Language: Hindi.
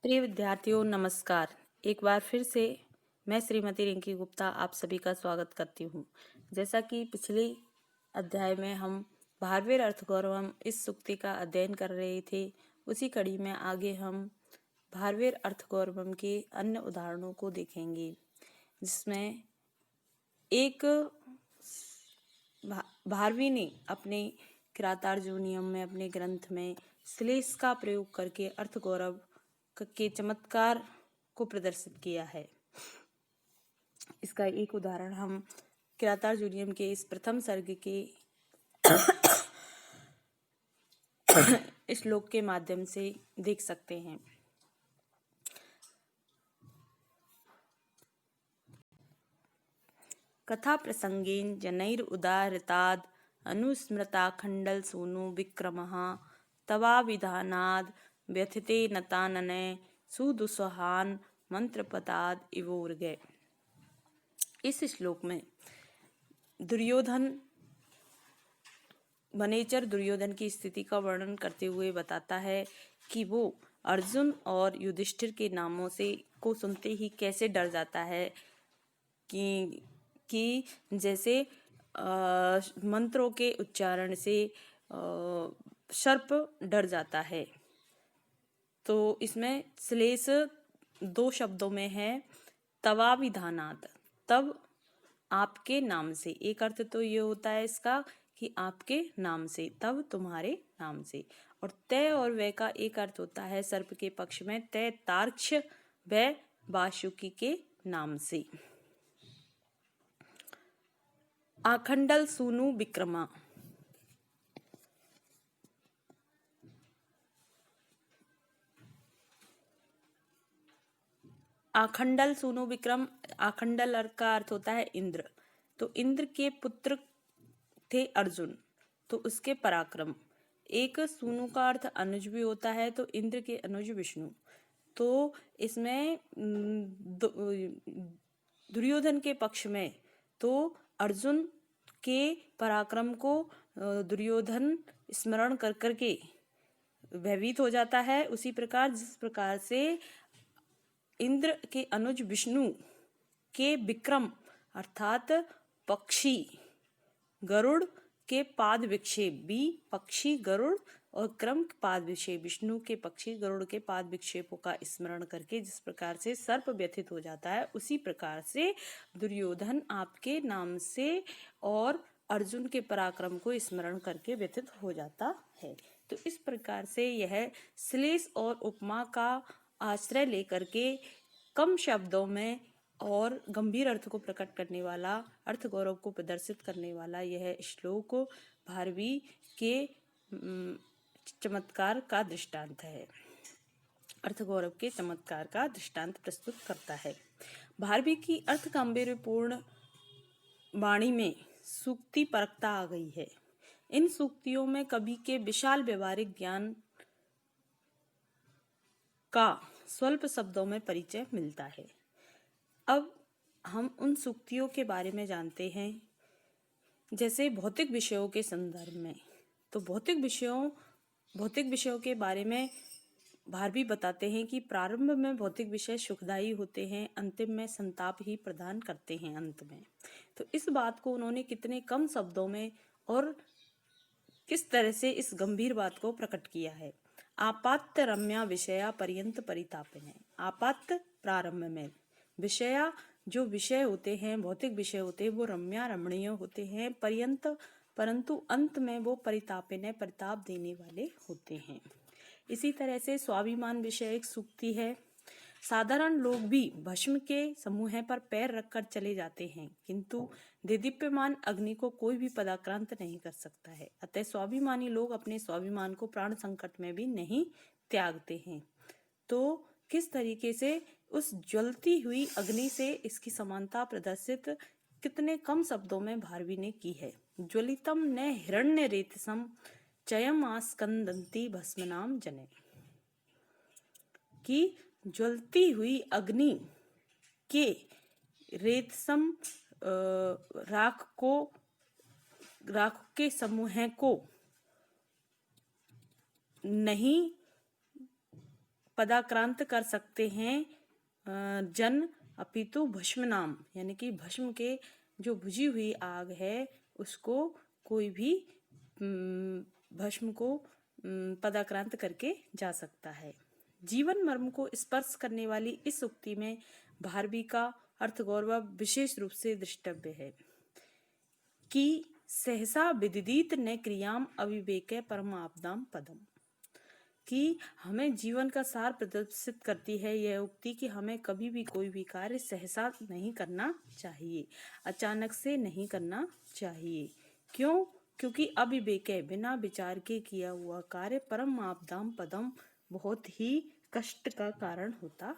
प्रिय विद्यार्थियों नमस्कार। एक बार फिर से मैं श्रीमती रिंकी गुप्ता आप सभी का स्वागत करती हूँ। जैसा कि पिछले अध्याय में हम भारवेर अर्थगौरवम इस सूक्ति का अध्ययन कर रहे थे, उसी कड़ी में आगे हम भारवेर अर्थगौरवम के अन्य उदाहरणों को देखेंगे, जिसमें एक भारवी ने अपने किरातार्जुनीयम में अपने ग्रंथ में श्लेष का प्रयोग करके अर्थगौरव के चमत्कार को प्रदर्शित किया है। इसका एक उदाहरण हम किरातार्जुनीयम के इस प्रथम सर्ग के श्लोक के माध्यम से देख सकते हैं। कथा प्रसंगेन जनैर उदाहृताद अनुस्मृता खंडल सूनु विक्रमः तवाविधानाद व्यथिते नतानने सुदुस्सहान मंत्रपताद इवोर्गे। इस श्लोक में दुर्योधन वनेचर दुर्योधन की स्थिति का वर्णन करते हुए बताता है कि वो अर्जुन और युधिष्ठिर के नामों से को सुनते ही कैसे डर जाता है कि जैसे मंत्रों के उच्चारण से सर्प डर जाता है। तो इसमें श्लेष दो शब्दों में है, तवाविधानात्, तब आपके नाम से। एक अर्थ तो ये होता है इसका कि आपके नाम से, तब तुम्हारे नाम से। और तय और वह का एक अर्थ होता है सर्प के पक्ष में, तय तार्क्ष व वासुकी के नाम से। आखंडल सूनु विक्रमा, आखंडल सूनु विक्रम, आखंडल का अर्थ होता है इंद्र। तो इंद्र के पुत्र थे अर्जुन, तो उसके पराक्रम। एक सूनु का अर्थ अनुज भी होता है, तो इंद्र के अनुज विष्णु। तो इसमें दुर्योधन के पक्ष में तो अर्जुन के पराक्रम को दुर्योधन स्मरण कर करके भयभीत हो जाता है। उसी प्रकार जिस प्रकार से इंद्र के अनुज विष्णु के विक्रम अर्थात पक्षी गरुड़ के पाद विक्षेप, बी पक्षी गरुड़ और क्रम पाद विक्षेप, विष्णु के पक्षी गरुड़ के पाद विक्षेपों का स्मरण करके जिस प्रकार से सर्प व्यथित हो जाता है, उसी प्रकार से दुर्योधन आपके नाम से और अर्जुन के पराक्रम को स्मरण करके व्यथित हो जाता है। तो इस प्रकार से यह श्लेष और उपमा का आश्रय लेकर के कम शब्दों में और गंभीर अर्थ को प्रकट करने वाला, अर्थ गौरव को प्रदर्शित करने वाला यह श्लोक भारवी के चमत्कार का दृष्टांत है, अर्थ गौरव के चमत्कार का दृष्टांत प्रस्तुत करता है। भारवी की अर्थ गांभीर्यपूर्ण वाणी में सूक्ति परकता आ गई है। इन सूक्तियों में कवि के विशाल व्यवहारिक ज्ञान का स्वल्प शब्दों में परिचय मिलता है। अब हम उन सूक्तियों के बारे में जानते हैं। जैसे भौतिक विषयों के संदर्भ में, तो भौतिक विषयों के बारे में भारवी बताते हैं कि प्रारंभ में भौतिक विषय सुखदायी होते हैं, अंतिम में संताप ही प्रदान करते हैं अंत में। तो इस बात को उन्होंने कितने कम शब्दों में और किस तरह से इस गंभीर बात को प्रकट किया है। आपात रम्या विषया पर्यंत परितापिने। आपात प्रारंभ में, विषया जो विषय होते हैं, भौतिक विषय होते हैं, वो रम्या रमणीय होते हैं, पर्यंत परंतु अंत में वो परितापिने परिताप देने वाले होते हैं। इसी तरह से स्वाभिमान विषय एक सूक्ति है। साधारण लोग भी भस्म के समूह पर पैर रखकर चले जाते हैं, किंतु देदीप्यमान अग्नि को कोई भी पदाक्रांत नहीं कर सकता है। अतः स्वाभिमानी लोग अपने स्वाभिमान को प्राण संकट में भी नहीं त्यागते हैं। तो किस तरीके से उस ज्वलती हुई अग्नि से इसकी समानता प्रदर्शित कितने कम शब्दों में भारवी ने की है। ज्वलितम न हिरण्य रेतसम चयम आस्कंदंती भस्मनाम जने, कि ज्वलती हुई अग्नि के रेतसम राख के समूह को नहीं पदाक्रांत कर सकते हैं जन अपितु भस्म नाम, यानी कि भस्म के जो बुझी हुई आग है उसको कोई भी भस्म को पदाक्रांत करके जा सकता है। जीवन मर्म को स्पर्श करने वाली इस उक्ति में भारवी का अर्थ गौरव विशेष रूप से दृष्टव्य है कि सहसा विदित न क्रियाम अविवेके परमापदाम पदम, कि हमें जीवन का सार प्रदर्शित करती है यह उक्ति कि हमें कभी भी कोई भी कार्य सहसा नहीं करना चाहिए, अचानक से नहीं करना चाहिए। क्यों? क्योंकि अविवेक बिना विचार के किया हुआ कार्य परम आपदाम पदम बहुत ही कष्ट का कारण होता